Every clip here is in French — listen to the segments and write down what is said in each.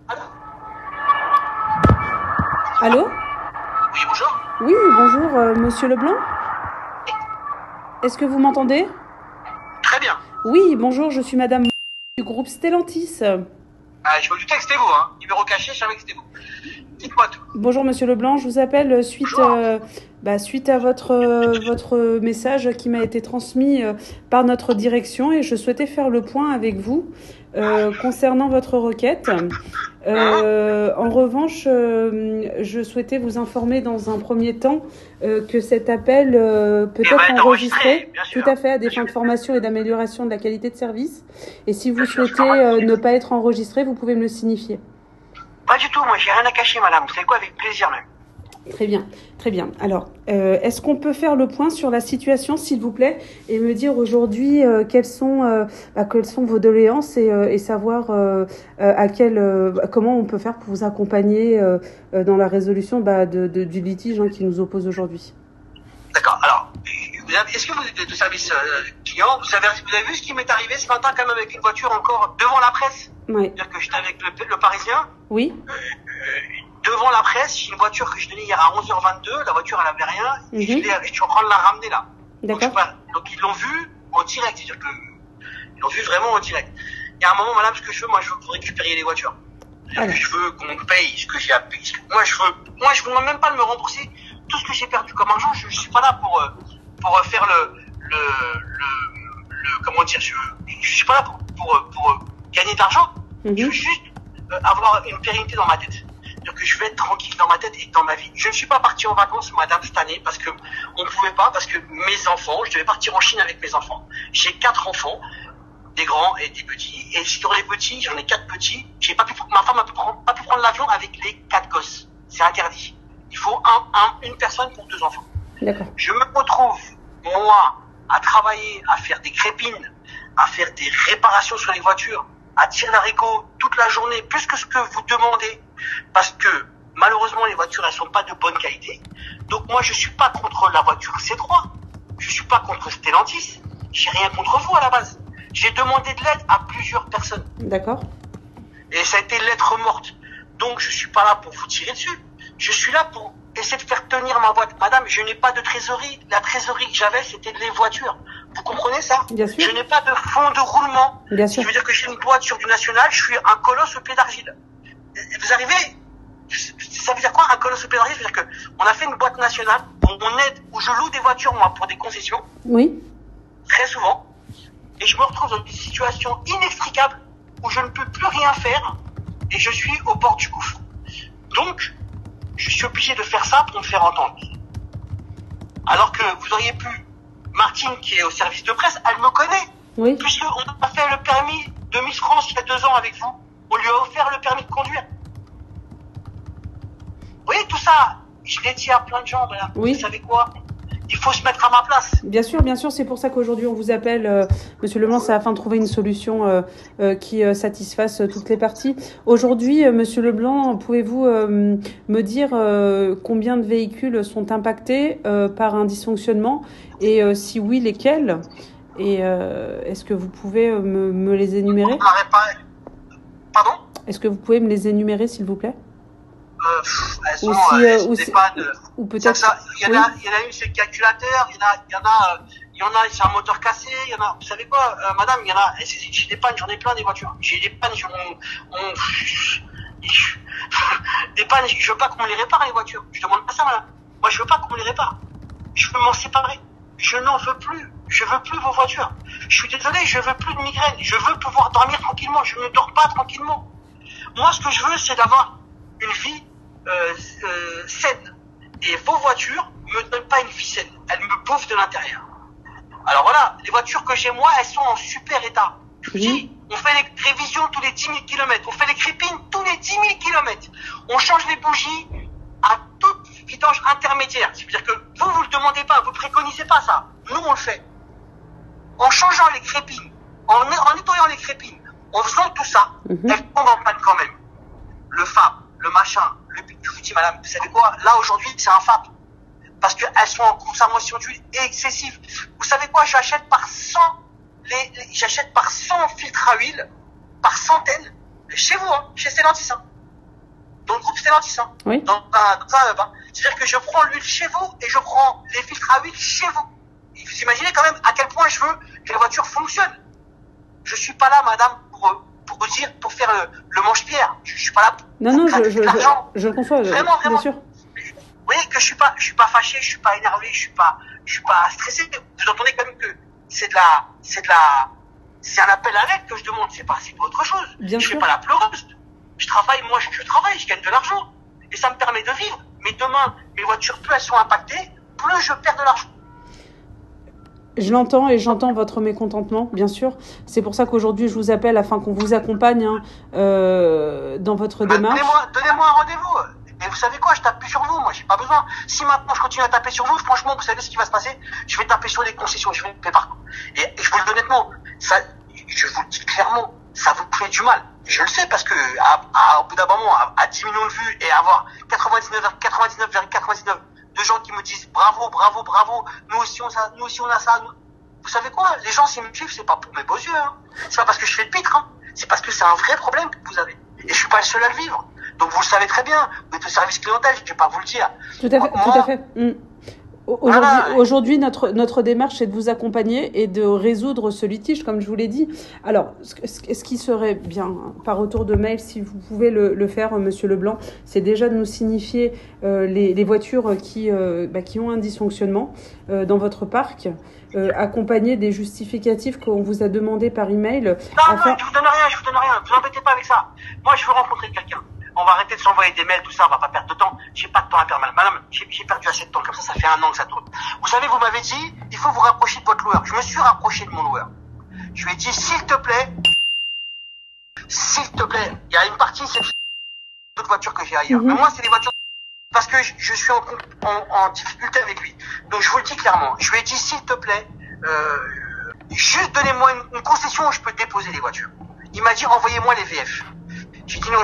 Allô? Allô? Oui, bonjour. Oui, bonjour, monsieur Leblanc? Est-ce que vous m'entendez? Très bien. Oui, bonjour, je suis madame du groupe Stellantis. Je me doutais que c'était vous, hein. Numéro caché, je savais que c'était vous. Dites-moi tout. Bonjour monsieur Leblanc, je vous appelle Bonjour. suite à votre message qui m'a été transmis par notre direction et je souhaitais faire le point avec vous concernant votre requête. En revanche, je souhaitais vous informer dans un premier temps que cet appel peut Il va être être enregistré, bien tout sûr. à fait, à des Bien fins sûr. de formation et d'amélioration de la qualité de service. Et si vous Bien sûr, je souhaitez comprends. ne pas être enregistré, vous pouvez me le signifier. Pas du tout, moi j'ai rien à cacher, madame. Vous savez quoi, avec plaisir même. Très bien, très bien. Alors, est-ce qu'on peut faire le point sur la situation, s'il vous plaît, et me dire aujourd'hui quelles sont vos doléances et savoir comment on peut faire pour vous accompagner dans la résolution du litige qui nous oppose aujourd'hui. D'accord, alors, est-ce que vous êtes de service client, vous avez vu ce qui m'est arrivé ce matin quand même avec une voiture encore devant la presse? Oui. C'est-à-dire que j'étais avec le Parisien. Oui. Devant la presse, j'ai une voiture que je donnais hier à 11h22, la voiture elle avait rien, et je suis en train de la ramener là. D'accord. Donc ils l'ont vu en direct, c'est-à-dire que ils l'ont vu vraiment en direct. Il y a un moment, madame, ce que je veux, moi je veux que vous récupériez les voitures. Je veux qu'on me paye ce que j'ai à payer. Moi je veux même pas me rembourser tout ce que j'ai perdu comme argent. Je suis pas là pour faire comment dire, je suis pas là pour gagner de l'argent. Je veux juste avoir une pérennité dans ma tête. Que je vais être tranquille dans ma tête et dans ma vie. Je ne suis pas parti en vacances, madame, cette année, parce que on ne pouvait pas, parce que mes enfants, je devais partir en Chine avec mes enfants. J'ai 4 enfants, des grands et des petits. Et sur les petits, j'en ai 4 petits. Ma femme n'a pas pu prendre l'avion avec les 4 gosses. C'est interdit. Il faut une personne pour 2 enfants. D'accord. Je me retrouve, moi, à travailler, à faire des crépines, à faire des réparations sur les voitures, à tirer l'haricot toute la journée, plus que ce que vous demandez, parce que malheureusement les voitures elles sont pas de bonne qualité. Donc moi je suis pas contre la voiture C3, je suis pas contre Stellantis, j'ai rien contre vous à la base. J'ai demandé de l'aide à plusieurs personnes. D'accord. Et ça a été lettre morte. Donc je suis pas là pour vous tirer dessus. Je suis là pour essayer de faire tenir ma boîte. Madame, je n'ai pas de trésorerie. La trésorerie que j'avais, c'était les voitures. Vous comprenez ça? Bien sûr. Je n'ai pas de fonds de roulement. Bien sûr. Ce qui veut dire que j'ai une boîte sur du national, je suis un colosse au pied d'argile. Vous arrivez? Ça veut dire quoi, un colosse au pied d'argile? Ça veut dire qu'on a fait une boîte nationale, on aide, où je loue des voitures, moi, pour des concessions. Oui. Très souvent. Et je me retrouve dans des situations inextricables où je ne peux plus rien faire et je suis au bord du gouffre. Donc, je suis obligé de faire ça pour me faire entendre. Alors que vous auriez pu, Martine, qui est au service de presse, elle me connaît. Oui. Puisqu'on a fait le permis de Miss France il y a 2 ans avec vous. On lui a offert le permis de conduire. Vous voyez, tout ça, je l'ai dit à plein de gens, madame. Oui. Vous savez quoi? Il faut se mettre à ma place. Bien sûr, c'est pour ça qu'aujourd'hui on vous appelle, Monsieur Leblanc, c'est afin de trouver une solution qui satisfasse toutes les parties. Aujourd'hui, Monsieur Leblanc, pouvez-vous me dire combien de véhicules sont impactés par un dysfonctionnement et si oui, lesquels? Et est-ce que vous pouvez me les énumérer? Pardon? Est-ce que vous pouvez me les énumérer, s'il vous plaît? Elles sont, ou peut-être. Il y en a une, c'est le calculateur, il y en a, c'est un moteur cassé, il y en a, vous savez quoi, madame, il y en a, j'ai des pannes, j'en ai plein des voitures. J'ai des pannes, des pannes, je veux pas qu'on me les répare, les voitures. Je demande pas ça, madame. Moi, je veux pas qu'on me les répare. Je veux m'en séparer. Je n'en veux plus. Je veux plus vos voitures. Je suis désolé, je veux plus de migraine. Je veux pouvoir dormir tranquillement. Je ne dors pas tranquillement. Moi, ce que je veux, c'est d'avoir une vie saine. Et vos voitures me donnent pas une vie saine. Elles me bouffent de l'intérieur. Alors voilà, les voitures que j'ai moi, elles sont en super état. Je vous dis, on fait les révisions tous les 10 000 km. On fait les crépines tous les 10 000 km. On change les bougies à toute vidange intermédiaire. C'est-à-dire que vous le demandez pas, vous préconisez pas ça. Nous, on le fait. En changeant les crépines, en nettoyant les crépines, en faisant tout ça, elles tombent en panne quand même. Le FAP, le machin, je vous dis, madame, vous savez quoi? Là, aujourd'hui, c'est un FAP. Parce qu'elles sont en consommation d'huile excessive. Vous savez quoi? J'achète par 100 filtres à huile, par centaines, chez vous, chez Stellantis. dans le groupe Stellantis, hein, Oui. dans un hub. Hein. C'est-à-dire que je prends l'huile chez vous et je prends les filtres à huile chez vous. Vous imaginez quand même à quel point je veux que la voiture fonctionne. Je suis pas là, madame, pour faire le manche-pierre. Je suis pas là pour Non, l'argent. je le conçois, Vraiment. bien sûr. Vous voyez que je suis pas fâché, je suis pas énervé, je suis pas stressé. Vous entendez quand même que c'est un appel à l'aide que je demande, c'est pas autre chose. Bien Je sûr. fais pas la pleureuse. Je travaille, je gagne de l'argent. Et ça me permet de vivre. Mais demain, mes voitures, plus elles sont impactées, plus je perds de l'argent. Je l'entends et j'entends votre mécontentement, bien sûr. C'est pour ça qu'aujourd'hui, je vous appelle afin qu'on vous accompagne dans votre démarche. Donnez-moi un rendez-vous. Et vous savez quoi, je tape plus sur vous, moi, j'ai pas besoin. Si maintenant je continue à taper sur vous, franchement, vous savez ce qui va se passer? Je vais taper sur les concessions, je vais taper partout. Et je vous le dis honnêtement, je vous le dis clairement, ça vous fait du mal. Je le sais parce que, au bout d'un moment, à 10 millions de vues et avoir 99,99 de gens qui me disent bravo, nous aussi on a ça. Vous savez quoi? Les gens, s'ils me suivent, c'est pas pour mes beaux yeux, hein. C'est pas parce que je fais le pitre, hein. C'est parce que c'est un vrai problème que vous avez. Et je suis pas le seul à le vivre. Donc vous le savez très bien. Vous êtes au service clientèle, je vais pas vous le dire. Tout à fait. Aujourd'hui, notre démarche est de vous accompagner et de résoudre ce litige, comme je vous l'ai dit. Alors, ce qui serait bien, par retour de mail, si vous pouvez le faire, Monsieur Leblanc, c'est déjà de nous signifier les voitures qui ont un dysfonctionnement dans votre parc, accompagné des justificatifs qu'on vous a demandé par email. Non, je vous donne rien. Vous embêtez pas avec ça. Moi, je veux rencontrer quelqu'un. On va arrêter de s'envoyer des mails, tout ça, on va pas perdre de temps. J'ai pas de temps à perdre, madame. J'ai perdu assez de temps, comme ça fait 1 an que ça tourne. Vous savez, vous m'avez dit, il faut vous rapprocher de votre loueur. Je me suis rapproché de mon loueur. Je lui ai dit, s'il te plaît, il y a une partie, c'est d'autres voitures que j'ai ailleurs. Mais moi, c'est des voitures, parce que je suis en difficulté avec lui. Donc, je vous le dis clairement. Je lui ai dit, s'il te plaît, juste donnez-moi une concession où je peux déposer les voitures. Il m'a dit, envoyez-moi les VF. J'ai dit non,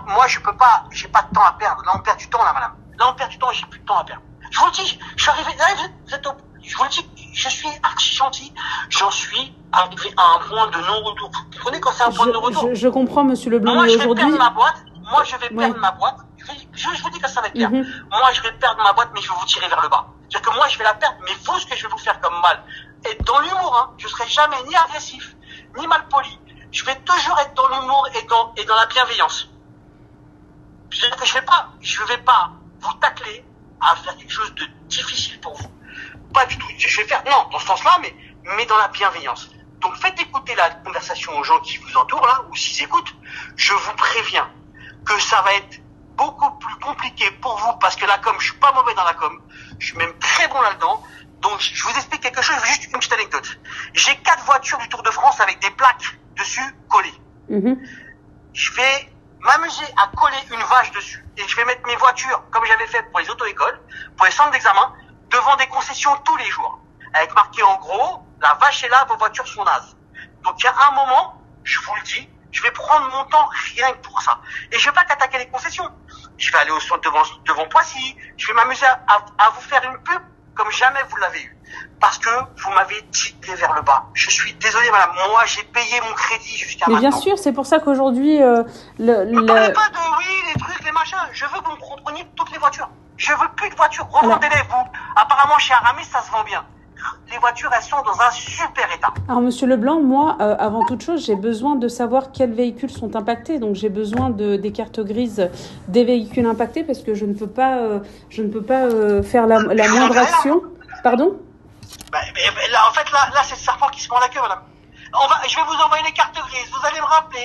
moi je peux pas, j'ai pas de temps à perdre. Là on perd du temps là, madame. Là on perd du temps et j'ai plus de temps à perdre. Je vous le dis, je suis arrivé, là je vous le dis, je suis archi gentil. J'en suis arrivé à un point de non-retour. Vous comprenez quand c'est un point de non-retour? Je comprends, Monsieur Leblanc, moi, mais aujourd'hui... je vais perdre ma boîte. Je vous dis que ça va être clair. Moi je vais perdre ma boîte, mais je vais vous tirer vers le bas. C'est-à-dire que moi je vais la perdre, mais vous, ce que je vais vous faire comme mal, et dans l'humour, hein, je serai jamais ni agressif, ni mal poli. Je vais toujours être dans l'humour et dans la bienveillance. Je vais pas vous tacler à faire quelque chose de difficile pour vous. Pas du tout. Je vais faire, non, dans ce sens-là, mais dans la bienveillance. Donc faites écouter la conversation aux gens qui vous entourent, là, ou s'ils écoutent. Je vous préviens que ça va être beaucoup plus compliqué pour vous, parce que la com, je suis pas mauvais dans la com. Je suis même très bon là-dedans. Donc je vous explique quelque chose, juste une petite anecdote. J'ai 4 voitures du Tour de France avec des plaques dessus collées. Je vais m'amuser à coller une vache dessus et je vais mettre mes voitures, comme j'avais fait pour les auto-écoles, pour les centres d'examen, devant des concessions tous les jours, avec marqué en gros, la vache est là, vos voitures sont nazes. Donc il y a un moment, je vous le dis, je vais prendre mon temps rien que pour ça. Et je vais pas qu'attaquer les concessions. Je vais aller au centre devant Poissy, je vais m'amuser à vous faire une pub comme jamais vous l'avez eu. Parce que vous m'avez tiré vers le bas. Je suis désolé, madame. Moi, j'ai payé mon crédit jusqu'à maintenant. Mais bien sûr, c'est pour ça qu'aujourd'hui... Ne parlez pas de les trucs, les machins. Je veux que vous me repreniez toutes les voitures. Je veux plus de voitures. Revendez-les, vous. Apparemment, chez Aramis, ça se vend bien. Les voitures, elles sont dans un super état. Alors, Monsieur Leblanc, moi, avant toute chose, j'ai besoin de savoir quels véhicules sont impactés. Donc, j'ai besoin des cartes grises des véhicules impactés parce que je ne peux pas faire la moindre action. Pardon? Là, en fait, là, c'est le serpent qui se prend la queue, madame. Je vais vous envoyer les cartes grises, vous allez me rappeler,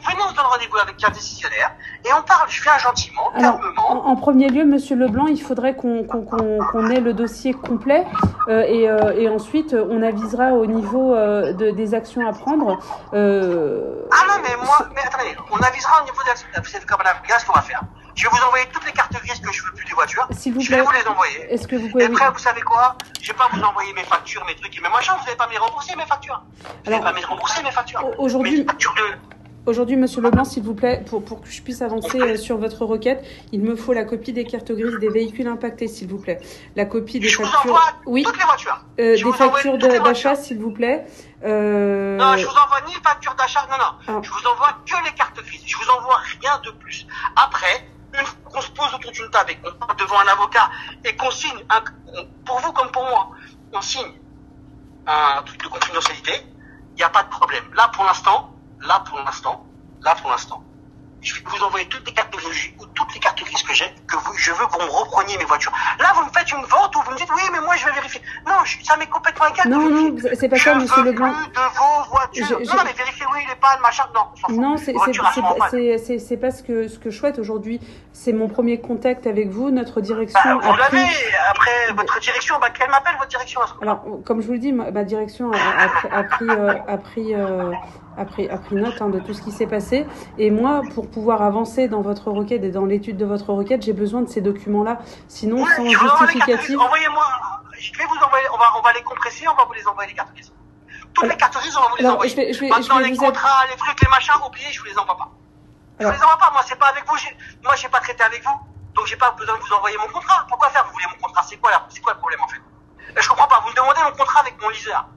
venez, on se donne rendez-vous avec un décisionnaire, et on parle, je viens gentiment, calmement. En premier lieu, Monsieur Leblanc, il faudrait qu'on ait le dossier complet, et ensuite, on avisera au niveau des actions à prendre. Ah non, mais attendez, on avisera au niveau des actions, vous savez quoi, madame, regarde ce qu'on va faire. Je vais vous envoyer toutes les cartes grises que je veux plus des voitures. S'il vous plaît. Je vais vous les envoyer. Est-ce que vous pouvez... Et après, vous savez quoi? Je vais pas vous envoyer mes factures, mes trucs et mes machins. Vous n'allez pas me les rembourser, mes factures. Vous n'allez pas me les rembourser, mes factures. Aujourd'hui, Monsieur Leblanc, s'il vous plaît, pour que je puisse avancer sur votre requête, il me faut la copie des cartes grises des véhicules impactés, s'il vous plaît. La copie des factures... Je vous envoie toutes les voitures. Des factures d'achat, s'il vous plaît. Non, je vous envoie ni facture d'achat, non. Je vous envoie que les cartes grises. Je vous envoie rien de plus. Après... table et qu'on parle devant un avocat et qu'on signe, pour vous comme pour moi, on signe un truc de confidentialité, il n'y a pas de problème. Là, pour l'instant, je vais vous envoyer toutes les cartes grises que j'ai, je veux que vous me repreniez mes voitures. Là, vous me faites une vente où vous me dites, oui, mais moi, je vais vérifier. Non, ça m'est complètement égal. Non, c'est pas ça, monsieur Leblanc. Je veux plus de vos voitures. Non, mais vérifiez, oui, les pannes, machin, non. Non, c'est pas ce que je souhaite aujourd'hui. C'est mon premier contact avec vous, notre direction. Vous l'avez. Après, votre direction, qu'elle m'appelle, votre direction. Alors, comme je vous le dis, ma direction a pris note de tout ce qui s'est passé. Et moi, pour pouvoir avancer dans votre requête et dans l'étude de votre requête, j'ai besoin de ces documents-là. Sinon, ouais, sans justificatif. Envoyez-moi, je vais vous envoyer, on va les compresser, on va vous les envoyer, les cartes grises. Toutes les cartes grises, on va vous les envoyer. Maintenant, les contrats, les trucs, les machins, oubliez, je vous les envoie pas. Je vous les envoie pas, moi, c'est pas avec vous, moi, j'ai pas traité avec vous. Donc, j'ai pas besoin de vous envoyer mon contrat. Pourquoi faire? Vous voulez mon contrat? C'est quoi le problème, en fait? Je comprends pas. Vous me demandez mon contrat avec mon liseur.